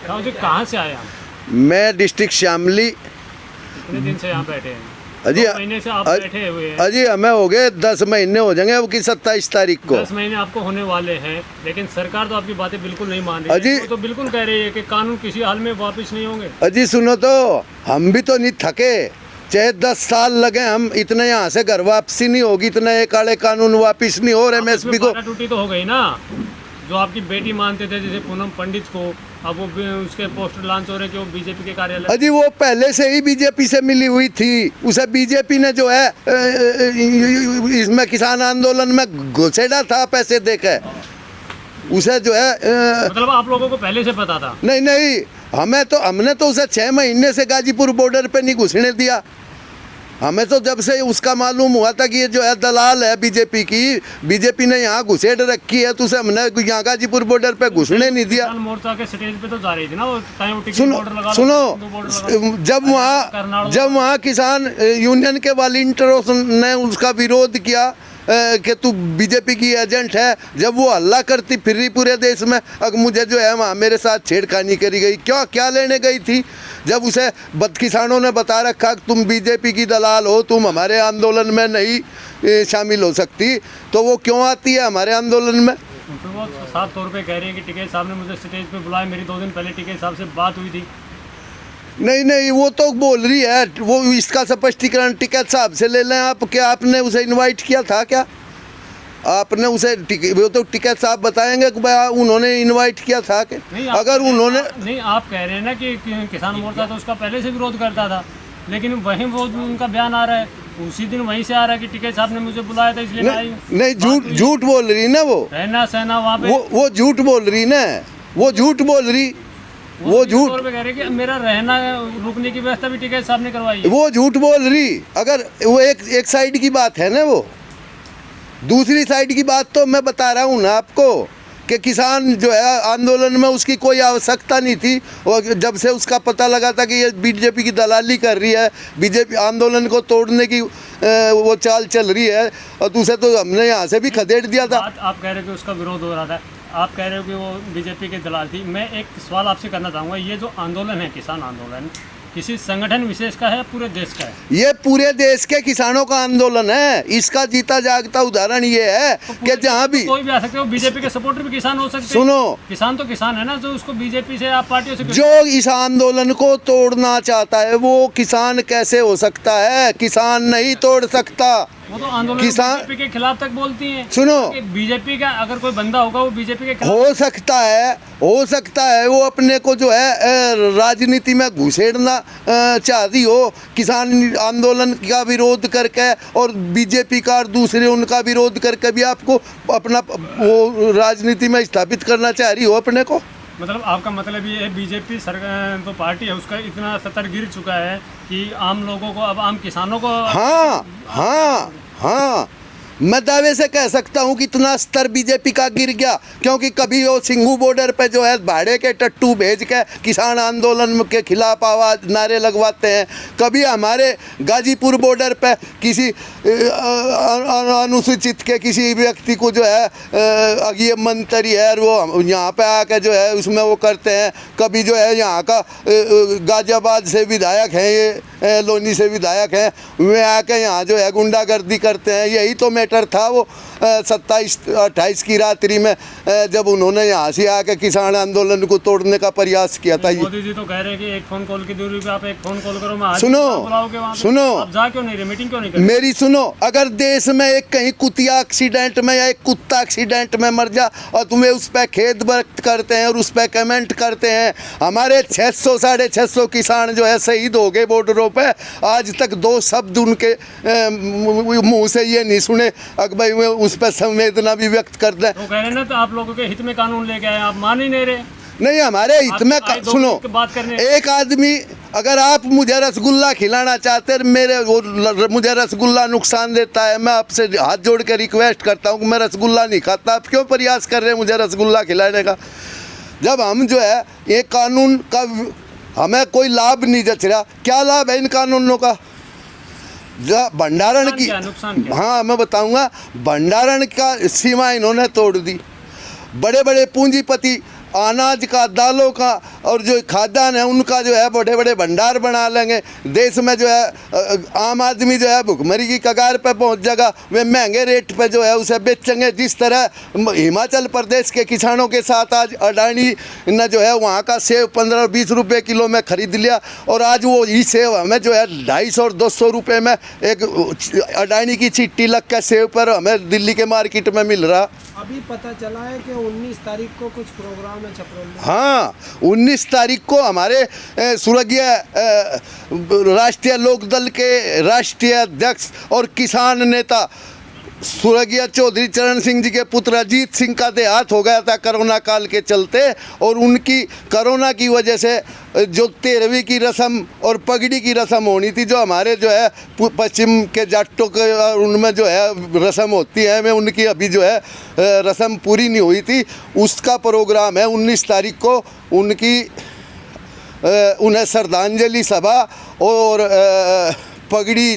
साहब जी कहाँ से आए आप? मैं डिस्ट्रिक्ट शामली। कितने दिन से यहाँ बैठे हैं? अजी 2 महीने से आप बैठे हुए हैं। अजी हमें हो गए 10 महीने हो जाएंगे, अब की 27 तारीख को 10 महीने आपको होने वाले हैं, लेकिन सरकार तो आपकी बातें बिल्कुल नहीं मान रही अजी है। वो तो बिल्कुल कह रही है कि कानून किसी हाल में वापस नहीं होंगे। अजी सुनो तो, हम भी तो नहीं थके, चाहे 10 साल लगे, हम इतने यहाँ से घर वापसी नहीं होगी, इतने एक काले कानून वापिस नहीं हो रहे। एमएसपी को टूटी तो हो गई ना, जो आपकी बेटी मानते थे जैसे पूनम पंडित को, अब वो उसके पोस्टर लॉन्च हो रहे कि वो बीजेपी के कार्यालय। अजी वो पहले से ही बीजेपी से मिली हुई थी, उसे बीजेपी ने जो है इसमें किसान आंदोलन में घुसेड़ा था पैसे देकर, उसे जो है मतलब आप लोगों को पहले से पता था? नहीं नहीं, हमने तो उसे 6 महीने से गाजीपुर बॉर्डर पे नहीं घुसने दिया। हमें तो जब से उसका मालूम हुआ था कि ये जो है दलाल है बीजेपी की, बीजेपी ने यहाँ घुसेड़ रखी है, तो उसे हमने यहाँ गाजीपुर बॉर्डर पे घुसने नहीं दिया। मोर्चा के स्टेज पे तो जा रही थी ना वो, सुनो जब वहाँ किसान यूनियन के वॉलंटियरों ने उसका विरोध किया कि तू बीजेपी की एजेंट है, जब वो हल्ला करती फिर रही पूरे देश में, अब मुझे जो है वहाँ मेरे साथ छेड़खानी करी गई। क्या लेने गई थी? जब उसे किसानों ने बता रखा कि तुम बीजेपी की दलाल हो, तुम हमारे आंदोलन में नहीं शामिल हो सकती, तो वो क्यों आती है हमारे आंदोलन में? तो वो साफ तौर पे कह रही है कि टिकैत साहब ने मुझे स्टेज पे बुलाया, मेरी 2 दिन पहले टिकैत साहब से बात हुई थी। नहीं, वो तो बोल रही है, वो इसका स्पष्टीकरण टिकैत साहब से ले लें आप। क्या आपने उसे इनवाइट किया था? क्या आपने उसे वो तो टिकैत साहब बताएंगे कि भाई उन्होंने इनवाइट किया था कि अगर उन्होंने नहीं, आप कह रहे हैं ना कि किसान मोर्चा तो उसका पहले से विरोध करता था, लेकिन वहीं वो उनका बयान आ रहा है, उसी दिन वहीं से आ रहा है कि टिकैत साहब ने मुझे बुलाया था इसलिए नहीं, झूठ बोल रही ना वो, रहना सहना वहाँ पे वो झूठ बोल रही ना, वो झूठ बोल रही, वो झूठ कह रहे कि मेरा रहना रुकने की व्यवस्था भी टिकैत साहब ने करवाई, वो झूठ बोल रही। अगर वो एक साइड की बात है ना, वो दूसरी साइड की बात तो मैं बता रहा हूँ ना आपको कि किसान जो है आंदोलन में उसकी कोई आवश्यकता नहीं थी, और जब से उसका पता लगा था कि ये बीजेपी की दलाली कर रही है, बीजेपी आंदोलन को तोड़ने की वो चाल चल रही है, और दूसरे तो हमने यहाँ से भी खदेड़ दिया था। आप कह रहे हो कि उसका विरोध हो रहा था, आप कह रहे हो कि वो बीजेपी के दलाल थी। मैं एक सवाल आपसे करना चाहूँगा, ये जो आंदोलन है किसान आंदोलन किसी संगठन विशेष का है, पूरे देश का है? ये पूरे देश के किसानों का आंदोलन है। इसका जीता जागता उदाहरण ये है कि जहाँ भी कोई भी आ सकते हो, बीजेपी के सपोर्टर भी किसान हो सकते हैं। सुनो, किसान तो किसान है ना, जो उसको बीजेपी से आप पार्टियों से जो इस आंदोलन को तोड़ना चाहता है वो किसान कैसे हो सकता है? किसान नहीं तोड़ सकता। वो तो आंदोलन किसान बीजेपी के खिलाफ तक बोलती हैं। सुनो, बीजेपी का अगर कोई बंदा होगा वो बीजेपी के खिलाफ हो सकता है वो अपने को जो है राजनीति में घुसेड़ना चाहती हो, किसान आंदोलन का विरोध करके और बीजेपी का और दूसरे उनका विरोध करके भी आपको अपना वो राजनीति में स्थापित करना चाह रही हो अपने को। मतलब आपका मतलब ये है बीजेपी सरकार जो पार्टी है उसका इतना स्तर गिर चुका है कि आम लोगों को, अब आम किसानों को हाँ, मैं दावे से कह सकता हूँ कि इतना स्तर बीजेपी का गिर गया, क्योंकि कभी वो सिंघू बॉर्डर पे जो है भाड़े के टट्टू भेज के किसान आंदोलन के खिलाफ आवाज नारे लगवाते हैं, कभी हमारे गाजीपुर बॉर्डर पे किसी अनुसूचित के किसी व्यक्ति को जो है ये मंत्री है वो यहाँ पे आके जो है उसमें वो करते हैं, कभी जो है यहाँ का गाजियाबाद से विधायक हैं, ये लोनी से विधायक हैं, वे आके यहाँ जो है गुंडागर्दी करते हैं। यही तो मैटर था वो 27-28 की रात्रि में जब उन्होंने यहाँ से आके किसान आंदोलन को तोड़ने का प्रयास किया था। मोदी जी तो कह रहे हैं कि एक फ़ोन कॉल की दूरी पे आप एक फ़ोन कॉल करो, मैं सुनो, आप जा क्यों नहीं रहे, मीटिंग क्यों नहीं कर? मेरी सुनो, अगर देश में एक कहीं कुतिया एक्सीडेंट में या एक कुत्ता एक्सीडेंट में मर जा और तुम्हें उस पर खेद व्यक्त करते हैं और उस पर कमेंट करते हैं, हमारे 600-650 किसान जो है शहीद हो गए बॉर्डरों पे, आज तक 2 शब्द उनके मुंह से ये नहीं सुने अगर भाई उस पर संवेदना भी व्यक्त कर दें। तो कह रहे ना, तो आप लोगों के हित में कानून लेके आए, आप मान ही नहीं रहे। नहीं, हमारे हित में सुनो, एक आदमी अगर आप मुझे रसगुल्ला खिलाना चाहते हैं, मुझे रसगुल्ला नुकसान देता है, मैं आपसे हाथ जोड़ के रिक्वेस्ट करता हूँ कि मैं रसगुल्ला नहीं खाता, आप क्यों प्रयास कर रहे हैं मुझे रसगुल्ला खिलाने का? जब हम जो है ये कानून का हमें कोई लाभ नहीं जच रहा, क्या लाभ है इन कानूनों का? भंडारण की, हाँ मैं बताऊंगा, भंडारण का सीमा इन्होंने तोड़ दी। बड़े बड़े पूंजीपति अनाज का, दालों का और जो खाद्यान्न है उनका जो है बड़े बड़े भंडार बना लेंगे। देश में जो है आम आदमी जो है भुखमरी की कगार पे पहुंच जाएगा। वे महंगे रेट पे जो है उसे बेचेंगे। जिस तरह हिमाचल प्रदेश के किसानों के साथ आज अडानी ने जो है वहाँ का सेब 15-20 रुपये किलो में खरीद लिया, और आज वो ही सेब हमें जो है 250 और 200 रुपये में एक अडानी की चिट्ठी लग के सेब पर हमें दिल्ली के मार्केट में मिल रहा। अभी पता चला है कि 19 तारीख को कुछ प्रोग्राम है छपरौल में। हाँ, 19 तारीख को हमारे स्वर्गीय राष्ट्रीय लोकदल के राष्ट्रीय अध्यक्ष और किसान नेता स्वर्गीय चौधरी चरण सिंह जी के पुत्र अजीत सिंह का देहांत हो गया था कोरोना काल के चलते, और उनकी कोरोना की वजह से जो 13वीं की रस्म और पगड़ी की रस्म होनी थी, जो हमारे जो है पश्चिम के जाटों के उनमें जो है रस्म होती है, में उनकी अभी जो है रस्म पूरी नहीं हुई थी। उसका प्रोग्राम है 19 तारीख को। उनकी उन्हें श्रद्धांजलि सभा और पगड़ी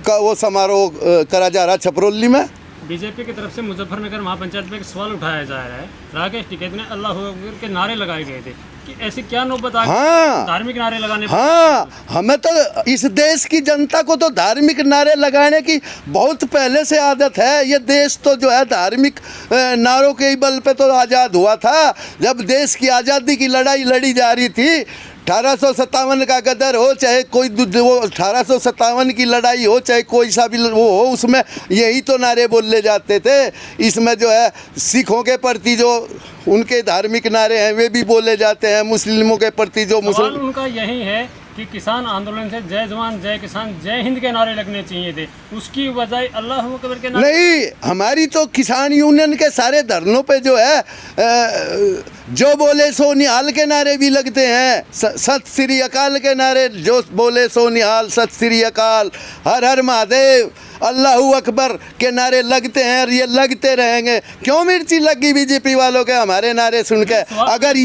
का वो समारोह करा जा रहा छपरौली में। बीजेपी की तरफ से मुजफ्फरनगर महापंचायत में एक सवाल उठाया जा रहा है। राकेश टिकैत ने अल्लाह हू अकबर के नारे लगाए गए थे कि ऐसी क्या नौबत आ गई? हाँ, धार्मिक नारे लगाने। हाँ, हमें तो इस देश की जनता को तो धार्मिक नारे लगाने की बहुत पहले से आदत है। ये देश तो जो है धार्मिक नारों के ही बल पे तो आज़ाद हुआ था। जब देश की आज़ादी की लड़ाई लड़ी जा रही थी, 1857 का गदर हो चाहे कोई वो 1857 की लड़ाई हो चाहे कोई सा भी वो हो, उसमें यही तो नारे बोले जाते थे। इसमें जो है सिखों के प्रति जो उनके धार्मिक नारे हैं वे भी बोले जाते हैं। मुस्लिमों के प्रति जो मुस्लिम उनका यही है कि किसान आंदोलन से जय जवान जय किसान जय हिंद के नारे लगने चाहिए थे, उसकी बजाय अल्लाह अकबर के नारे। नहीं, हमारी तो किसान यूनियन के सारे धरनों पे जो है जो बोले सो निहाल के नारे भी लगते हैं। सत श्री अकाल के नारे, जो बोले सो निहाल, सत श्री अकाल, हर हर महादेव, अल्लाहू अकबर के नारे लगते हैं और ये लगते रहेंगे। क्यों मिर्ची लगी बीजेपी वालों के हमारे नारे सुन के? अगर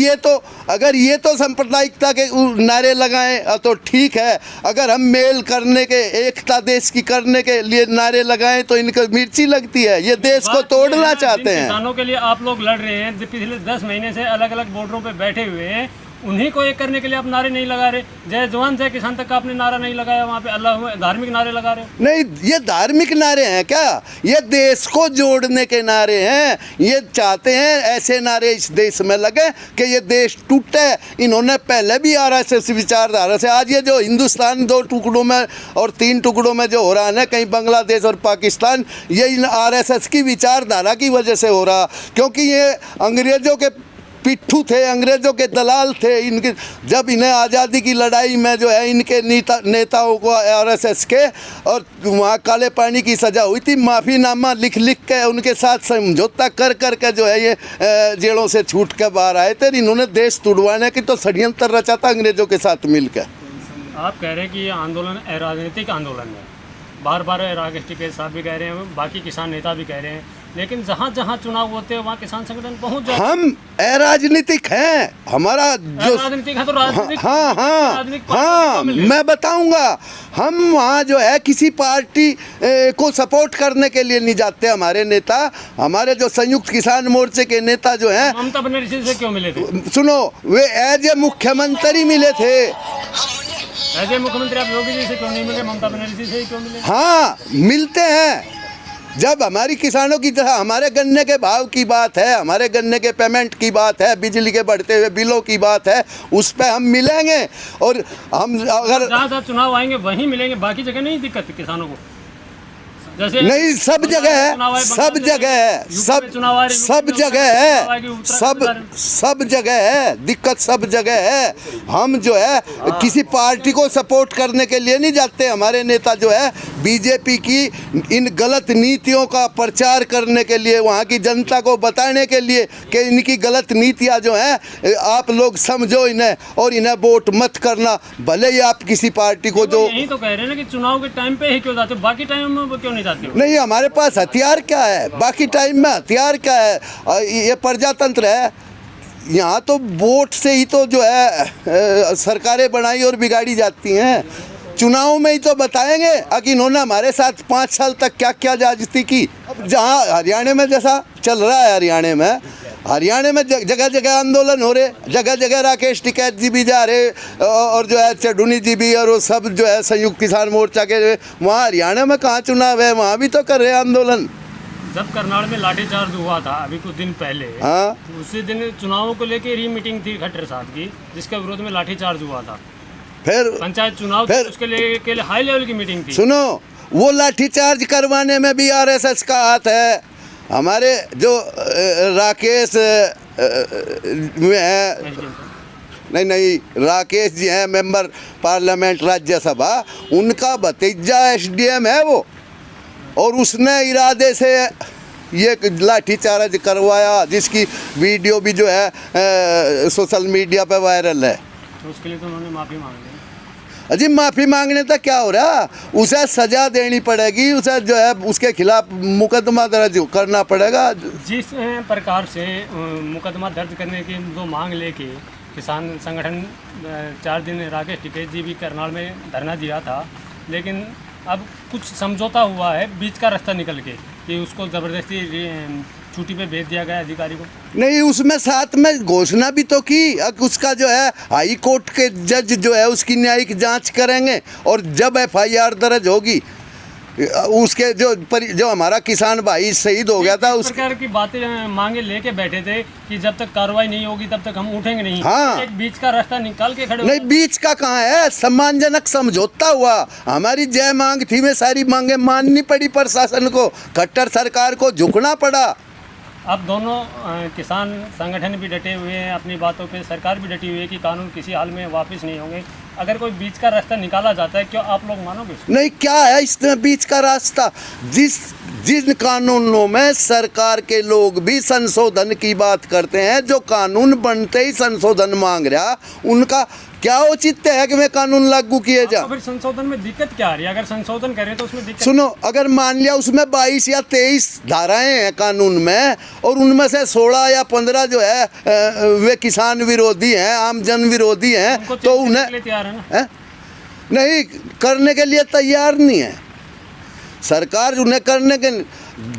ये तो सांप्रदायिकता के नारे लगाएं तो ठीक है। अगर हम मेल करने के, एकता देश की करने के लिए नारे लगाएं तो इनको मिर्ची लगती है। ये देश को तोड़ना चाहते हैं। किसानों के लिए आप लोग लड़ रहे हैं, पिछले 10 महीने से अलग अलग बॉर्डरों पे बैठे हुए हैं, उन्हीं को एक करने के लिए आप नारे नहीं लगा रहे। जय जवान जय किसान तक का आपने नारा नहीं लगाया, वहाँ पे अल्लाह धार्मिक नारे लगा रहे हो। नहीं, ये धार्मिक नारे हैं क्या? ये देश को जोड़ने के नारे हैं। ये चाहते हैं ऐसे नारे इस देश में लगे कि ये देश टूटे। इन्होंने पहले भी आरएसएस विचारधारा से, आज ये जो हिंदुस्तान 2 टुकड़ों में और 3 टुकड़ों में जो हो रहा है ना, कहीं बांग्लादेश और पाकिस्तान, ये इन आरएसएस की विचारधारा की वजह से हो रहा। क्योंकि ये अंग्रेजों के पिट्ठू थे, अंग्रेजों के दलाल थे। इनके जब इन्हें आज़ादी की लड़ाई में जो है इनके नेताओं को आरएसएस के और वहाँ काले पानी की सज़ा हुई थी, माफ़ीनामा लिख लिख के उनके साथ समझौता कर कर के जो है ये जेलों से छूट के बाहर आए थे। इन्होंने देश तुड़वाने की तो षड्यंत्र रचा था अंग्रेजों के साथ मिलकर। आप कह रहे हैं कि ये आंदोलन राजनीतिक आंदोलन है, बार बार राकेश टिकैत साहब भी कह रहे हैं, बाकी किसान नेता भी कह रहे हैं, लेकिन जहाँ जहाँ चुनाव होते हैं वहाँ किसान संगठन पहुँच जाते हैं। हम अराजनीतिक हैं, हमारा जो राजनीतिक है तो राजनीतिक। हाँ, मैं बताऊंगा। हम वहाँ जो है किसी पार्टी को सपोर्ट करने के लिए नहीं जाते। हमारे नेता, हमारे जो संयुक्त किसान मोर्चे के नेता जो हैं, ममता बनर्जी से क्यों मिले थे? सुनो, वे एज ए मुख्यमंत्री मिले थे। एज ए मुख्यमंत्री आप योगी जी से क्यों नहीं मिले, ममता बनर्जी से ही क्यों मिले? हाँ, मिलते हैं। जब हमारी किसानों की तरह हमारे गन्ने के भाव की बात है, हमारे गन्ने के पेमेंट की बात है, बिजली के बढ़ते हुए बिलों की बात है, उस पर हम मिलेंगे। और हम अगर जहाँ चुनाव आएंगे वहीं मिलेंगे, बाकी जगह नहीं दिक्कत किसानों को। जैसे नहीं, सब जगह है, सब जगह है, सब जगह है, सब जगह है, दिक्कत सब जगह है। हम जो है किसी पार्टी को सपोर्ट करने के लिए नहीं जाते। हमारे नेता जो है बीजेपी की इन गलत नीतियों का प्रचार करने के लिए, वहाँ की जनता को बताने के लिए कि इनकी गलत नीतियाँ जो हैं आप लोग समझो इन्हें और इन्हें वोट मत करना। भले ही आप किसी पार्टी को जो यही तो कह रहे हैं ना कि चुनाव के टाइम पे ही क्यों जाते हो, बाकी टाइम में क्यों नहीं? नहीं, हमारे पास हथियार क्या है, बाकी टाइम में हथियार क्या है? ये प्रजातंत्र है। यहाँ तो वोट से ही तो जो है सरकारें बनाई और बिगाड़ी जाती हैं। चुनाव में ही तो बताएंगे कि इन्होंने हमारे साथ 5 साल तक क्या क्या ज्यादती की। अब जहाँ हरियाणा में जैसा चल रहा है, हरियाणा में हरियाणा में जगह जगह आंदोलन हो रहे, जगह जगह राकेश टिकैत जी भी जा रहे और जो है चडूनी जी भी, और वो सब जो है संयुक्त किसान मोर्चा के, वहाँ हरियाणा में कहाँ चुनाव है, वहाँ भी तो कर रहे हैं आंदोलन। जब करनाल में लाठीचार्ज हुआ था अभी कुछ दिन पहले, हाँ, उसी दिन चुनावों को लेकर री मीटिंग थी खट्टर साहब की, जिसके विरोध में लाठीचार्ज हुआ था। फिर पंचायत चुनाव फिर उसके लिए हाई लेवल की मीटिंग थी। सुनो, वो लाठीचार्ज करवाने में भी आरएसएस का हाथ है। हमारे जो राकेश में है, नहीं राकेश जी हैं मेंबर पार्लियामेंट राज्यसभा, उनका भतीजा एसडीएम है वो, और उसने इरादे से ये लाठीचार्ज करवाया, जिसकी वीडियो भी जो है सोशल मीडिया पे वायरल है। तो उसके लिए तो उन्होंने माफ़ी मांग ली। अजी माफ़ी मांगने तक क्या हो रहा, उसे सजा देनी पड़ेगी, उसे जो है उसके खिलाफ मुकदमा दर्ज करना पड़ेगा। जिस प्रकार से मुकदमा दर्ज करने की जो मांग लेके किसान संगठन 4 दिन राकेश टिकैत जी भी करनाल में धरना दिया था, लेकिन अब कुछ समझौता हुआ है बीच का रास्ता निकल के कि उसको ज़बरदस्ती छुट्टी पे भेज दिया गया अधिकारी को। नहीं, उसमें साथ में घोषणा भी तो की, अब उसका जो है हाई कोर्ट के जज जो है उसकी न्यायिक जांच करेंगे, और जब एफआईआर दर्ज होगी उसके जो हमारा किसान भाई शहीद हो गया था, उस प्रकार की बातें मांगे लेके बैठे थे कि जब तक कार्रवाई नहीं होगी तब तक हम उठेंगे नहीं। हाँ। एक बीच का रास्ता निकाल के खड़े नहीं, बीच का कहाँ है, सम्मानजनक समझौता हुआ। हमारी जय मांग थी, में सारी मांगे माननी पड़ी प्रशासन को, खट्टर सरकार को झुकना पड़ा। अब दोनों किसान संगठन भी डटे हुए हैं अपनी बातों पे, सरकार भी डटी हुई है कि कानून किसी हाल में वापस नहीं होंगे। अगर कोई बीच का रास्ता निकाला जाता है, क्यों आप लोग मानोगे? नहीं, क्या है इसमें बीच का रास्ता? जिन कानूनों में सरकार के लोग भी संशोधन की बात करते हैं, जो कानून बनते ही संशोधन मांग रहा, उनका क्या औचित्य है कि वे कानून लागू किए जा? तो फिर संशोधन में दिक्कत क्या आ रही है? अगर संशोधन करें तो उसमें दिक्कत। सुनो, अगर मान लिया उसमें 22 या 23 धाराएं हैं कानून में, और उनमें से 16 या 15 जो है वे किसान विरोधी हैं, आम जन विरोधी हैं, तो उन्हें तैयार है ना? नहीं, करने के लिए तैयार नहीं है सरकार। उन्हें करने के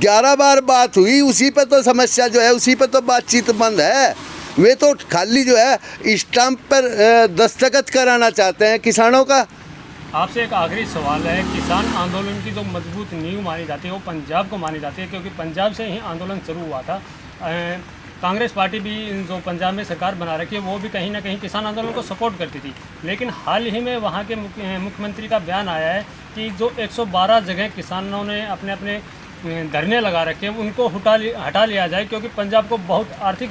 11 बार बात हुई, उसी पे तो समस्या जो है, उसी पे तो बातचीत बंद है। वे तो खाली जो है स्टाम्प पर दस्तखत कराना चाहते हैं किसानों का। आपसे एक आखिरी सवाल है, किसान आंदोलन की जो मजबूत नींव मानी जाती है वो पंजाब को मानी जाती है, क्योंकि पंजाब से ही आंदोलन शुरू हुआ था। कांग्रेस पार्टी भी जो पंजाब में सरकार बना रखी है वो भी कहीं ना कहीं किसान आंदोलन को सपोर्ट करती थी, लेकिन हाल ही में वहाँ के मुख्यमंत्री का बयान आया है कि जो 112 जगह किसानों ने अपने अपने धरने लगा रखे हैं उनको हटा लिया जाए, क्योंकि पंजाब को बहुत आर्थिक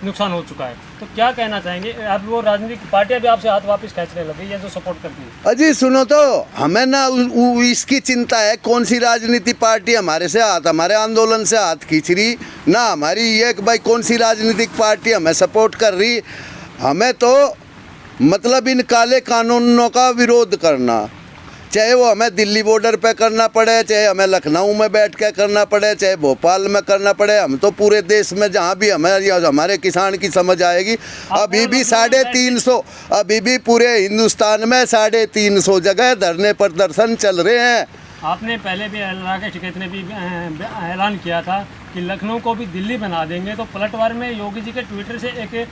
नुकसान हो चुका है। तो क्या कहना चाहेंगे? अब वो राजनीतिक पार्टियां भी आपसे हाथ वापस खींचने लगी है जो सपोर्ट करती है। अजी सुनो, तो हमें ना इसकी चिंता है कौन सी राजनीति पार्टी हमारे आंदोलन से हाथ खींच रही, ना हमारी ये कि भाई कौन सी राजनीतिक पार्टी हमें सपोर्ट कर रही। हमें तो मतलब इन काले कानूनों का विरोध करना, चाहे वो हमें दिल्ली बॉर्डर पे करना पड़े, चाहे हमें लखनऊ में बैठ के करना पड़े, चाहे भोपाल में करना पड़े, हम तो पूरे देश में जहाँ भी हमारे किसान की समझ आएगी। अभी भी 350, अभी भी पूरे हिंदुस्तान में 350 जगह धरने प्रदर्शन चल रहे हैं। आपने पहले भी राकेश टिकैत ने भी ऐलान किया था कि लखनऊ को भी दिल्ली बना देंगे, तो पलटवार में योगी जी के ट्विटर से एक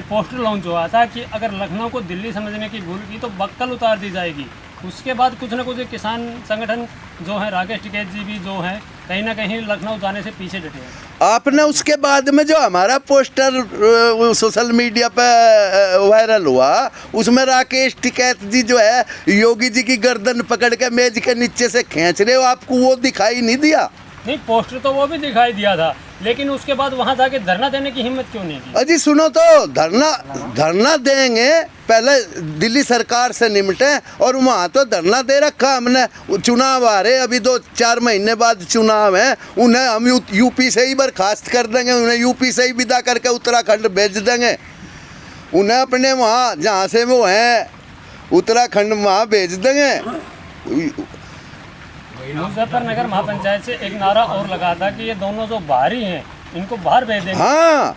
पोस्टर लॉन्च हुआ था कि अगर लखनऊ को दिल्ली समझने की भूल की तो बक्कल उतार दी जाएगी। उसके बाद कुछ न कुछ किसान संगठन जो है, राकेश टिकैत जी भी जो है, कहीं ना कहीं लखनऊ जाने से पीछे डटे हैं। आपने उसके बाद में जो हमारा पोस्टर सोशल मीडिया पे वायरल हुआ, उसमें राकेश टिकैत जी जो है योगी जी की गर्दन पकड़ के मेज के नीचे से खींच रहे हो, आपको वो दिखाई नहीं दिया? नहीं, पोस्टर तो वो भी दिखाई दिया था, लेकिन उसके बाद वहां जाके धरना देने की हिम्मत क्यों नहीं की? अजी सुनो, तो धरना देंगे, पहले दिल्ली सरकार से निपटे, और वहाँ तो धरना दे रखा हमने। चुनाव आ रहे, अभी 2-4 महीने बाद चुनाव है, उन्हें हम यूपी से ही बर्खास्त कर देंगे, उन्हें यूपी से ही विदा करके उत्तराखंड भेज देंगे। उन्हें अपने वहाँ जहाँ से वो हैं उत्तराखंड वहाँ भेज देंगे। मुजफ्फरनगर महापंचायत से एक नारा और लगा था कि ये दोनों जो बाहरी हैं इनको बाहर भेज देंगे। हाँ,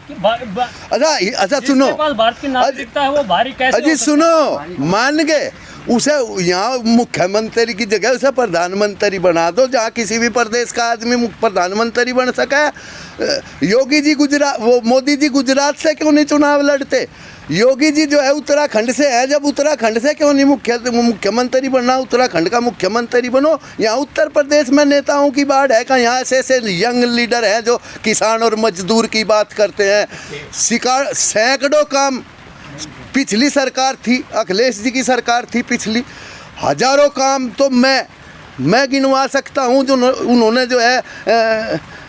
अच्छा सुनो, जिसके पास भारत की नागरिकता है वो बाहरी कैसे? अजी सुनो, मान गए उसे यहाँ मुख्यमंत्री की जगह उसे प्रधानमंत्री बना दो, जहाँ किसी भी प्रदेश का आदमी प्रधानमंत्री बन सके। योगी जी गुजरात, वो मोदी जी गुजरात से क्यों नहीं चुनाव लड़ते? योगी जी जो है उत्तराखंड से है, जब उत्तराखंड से क्यों नहीं मुख्यमंत्री बनना? उत्तराखंड का मुख्यमंत्री बनो। यहाँ उत्तर प्रदेश में नेताओं की बाढ़ है का? यहाँ ऐसे ऐसे यंग लीडर हैं जो किसान और मजदूर की बात करते हैं। सैकड़ों काम पिछली सरकार थी, अखिलेश जी की सरकार थी पिछली, हजारों काम तो मैं गिनवा सकता हूँ जो उन्होंने जो है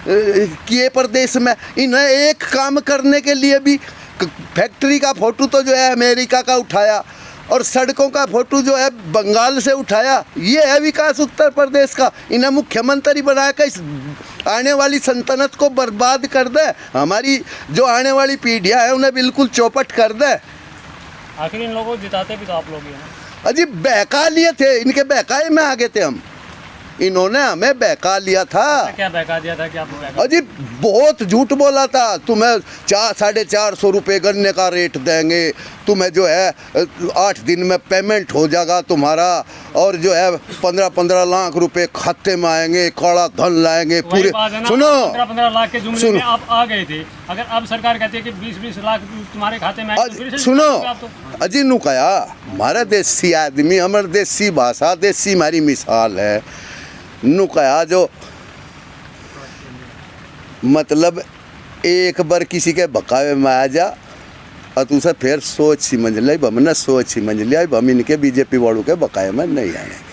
किए प्रदेश में। इन्हें एक काम करने के लिए भी फैक्ट्री का फोटो तो जो है अमेरिका का उठाया और सड़कों का फोटो जो है बंगाल से उठाया। ये है विकास उत्तर प्रदेश का। इन्हें मुख्यमंत्री बनाकर इस आने वाली सल्तनत को बर्बाद कर दे, हमारी जो आने वाली पीढ़ियाँ हैं उन्हें बिल्कुल चौपट कर दे। आखिर इन लोगों को जिताते भी तो आप लोग ही हैं ना। अजी बहका लिए थे, इनके बहकाए में आ गए थे हम। इन्होंने हमें बहका लिया था। क्या बहका दिया था? क्या आपको बहका? अजी बहुत झूठ बोला था, तुम्हें 400-450 रुपये गन्ने का रेट देंगे, तुम्हें जो है 8 दिन में पेमेंट हो जाएगा तुम्हारा, और जो है 15-15 लाख रुपए खाते में आएंगे, काला धन लाएंगे पूरे। सुनो, 15-15 लाख के जुमले में आप आ गए थे। अगर अब सरकार कहती है कि 20-20 लाख तुम्हारे खाते में आएंगे, सुनो अजी नु कहा हमारा देसी आदमी, हमारी देसी भाषा, देसी हमारी मिसाल है। नु कहा जो मतलब एक बार किसी के बकावे में आ जा और तुझे फिर सोच समझ ले, हमने सोच समझ लिया हम इनके बीजेपी वालों के बकाये में नहीं आने।